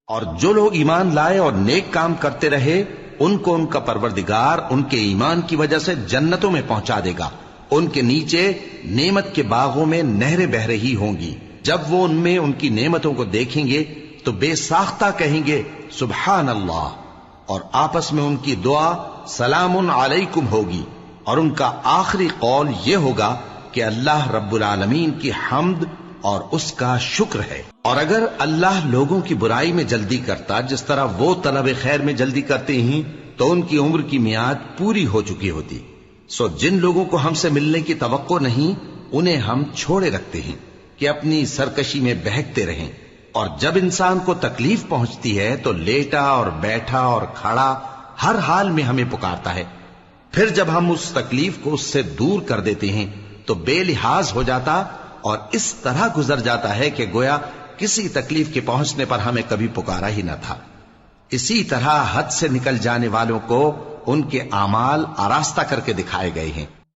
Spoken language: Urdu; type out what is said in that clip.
اور جو لوگ ایمان لائے اور نیک کام کرتے رہے ان کو ان کا پروردگار ان کے ایمان کی وجہ سے جنتوں میں پہنچا دے گا، ان کے نیچے نعمت کے باغوں میں نہریں بہ رہی ہوں گی۔ جب وہ ان میں ان کی نعمتوں کو دیکھیں گے تو بے ساختہ کہیں گے سبحان اللہ، اور آپس میں ان کی دعا سلام علیکم ہوگی، اور ان کا آخری قول یہ ہوگا کہ اللہ رب العالمین کی حمد اور اس کا شکر ہے۔ اور اگر اللہ لوگوں کی برائی میں جلدی کرتا جس طرح وہ طلب خیر میں جلدی کرتے ہیں تو ان کی عمر کی میعاد پوری ہو چکی ہوتی۔ سو جن لوگوں کو ہم سے ملنے کی توقع نہیں انہیں ہم چھوڑے رکھتے ہیں کہ اپنی سرکشی میں بہکتے رہیں، اور جب انسان کو تکلیف پہنچتی ہے تو لیٹا اور بیٹھا اور کھڑا ہر حال میں ہمیں پکارتا ہے، پھر جب ہم اس تکلیف کو اس سے دور کر دیتے ہیں تو بے لحاظ ہو جاتا اور اس طرح گزر جاتا ہے کہ گویا کسی تکلیف کے پہنچنے پر ہمیں کبھی پکارا ہی نہ تھا۔ اسی طرح حد سے نکل جانے والوں کو ان کے اعمال آراستہ کر کے دکھائے گئے ہیں۔